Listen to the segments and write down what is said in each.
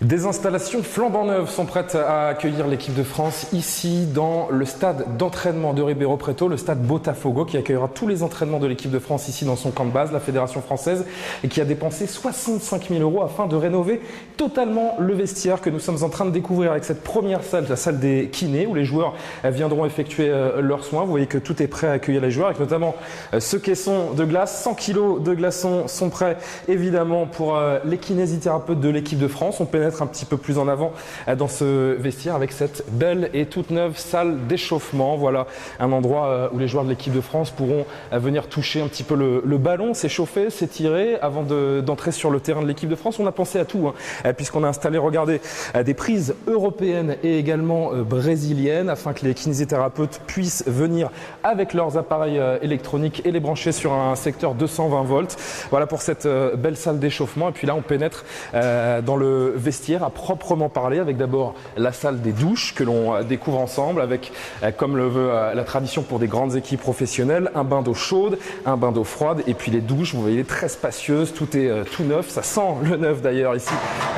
Des installations flambant neuves sont prêtes à accueillir l'équipe de France ici dans le stade d'entraînement de Ribeirão Preto, le stade Botafogo qui accueillera tous les entraînements de l'équipe de France ici dans son camp de base, la fédération française, et qui a dépensé 65 000 € afin de rénover totalement le vestiaire que nous sommes en train de découvrir avec cette première salle, la salle des kinés, où les joueurs viendront effectuer leurs soins. Vous voyez que tout est prêt à accueillir les joueurs, avec notamment ce caisson de glace. 100 kg de glaçons sont prêts évidemment pour les kinésithérapeutes de l'équipe de France. On pénètre un petit peu plus en avant dans ce vestiaire avec cette belle et toute neuve salle d'échauffement. Voilà un endroit où les joueurs de l'équipe de France pourront venir toucher un petit peu le ballon, s'échauffer, s'étirer avant d'entrer sur le terrain de l'équipe de France. On a pensé à tout, puisqu'on a installé, regardez, des prises européennes et également brésiliennes afin que les kinésithérapeutes puissent venir avec leurs appareils électroniques et les brancher sur un secteur 220 volts. Voilà pour cette belle salle d'échauffement. Et puis là, on pénètre dans le vestiaire à proprement parler, avec d'abord la salle des douches que l'on découvre ensemble avec, comme le veut la tradition pour des grandes équipes professionnelles, un bain d'eau chaude, un bain d'eau froide et puis les douches, vous voyez, très spacieuses, tout est tout neuf, ça sent le neuf d'ailleurs ici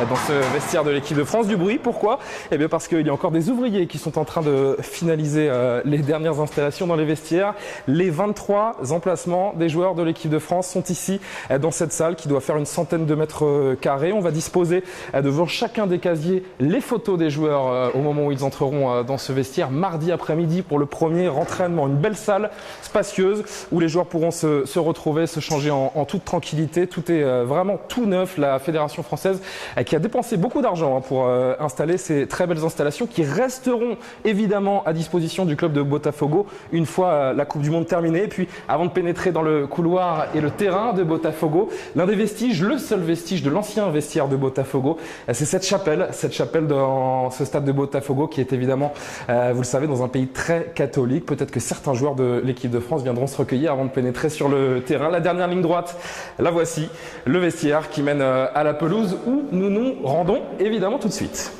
dans ce vestiaire de l'équipe de France. Du bruit, pourquoi? Eh bien parce qu'il y a encore des ouvriers qui sont en train de finaliser les dernières installations dans les vestiaires. Les 23 emplacements des joueurs de l'équipe de France sont ici dans cette salle qui doit faire une centaine de mètres carrés. On va disposer devant chacun des casiers les photos des joueurs au moment où ils entreront dans ce vestiaire mardi après-midi pour le premier entraînement. Une belle salle spacieuse où les joueurs pourront se retrouver, se changer en toute tranquillité. Tout est vraiment tout neuf. La Fédération française qui a dépensé beaucoup d'argent pour installer ces très belles installations qui resteront évidemment à disposition du club de Botafogo une fois la Coupe du Monde terminée. Et puis avant de pénétrer dans le couloir et le terrain de Botafogo, l'un des vestiges, le seul vestige de l'ancien vestiaire de Botafogo, c'est cette chapelle dans ce stade de Botafogo qui est évidemment, vous le savez, dans un pays très catholique. Peut-être que certains joueurs de l'équipe de France viendront se recueillir avant de pénétrer sur le terrain. La dernière ligne droite, la voici, le vestiaire qui mène à la pelouse où nous nous rendons évidemment tout de suite.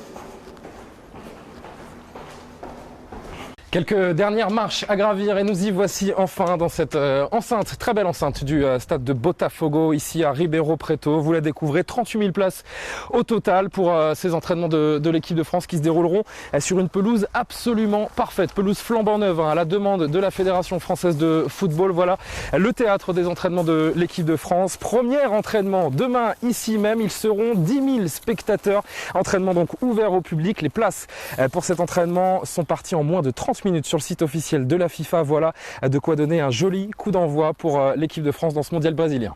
Quelques dernières marches à gravir et nous y voici enfin dans cette enceinte, très belle enceinte du stade de Botafogo ici à Ribeirão Preto. Vous la découvrez, 38 000 places au total pour ces entraînements de l'équipe de France qui se dérouleront sur une pelouse absolument parfaite, pelouse flambant neuve à la demande de la Fédération française de football. Voilà le théâtre des entraînements de l'équipe de France. Premier entraînement demain ici même, ils seront 10 000 spectateurs. Entraînement donc ouvert au public. Les places pour cet entraînement sont parties en moins de 30 minutes sur le site officiel de la FIFA. Voilà de quoi donner un joli coup d'envoi pour l'équipe de France dans ce mondial brésilien.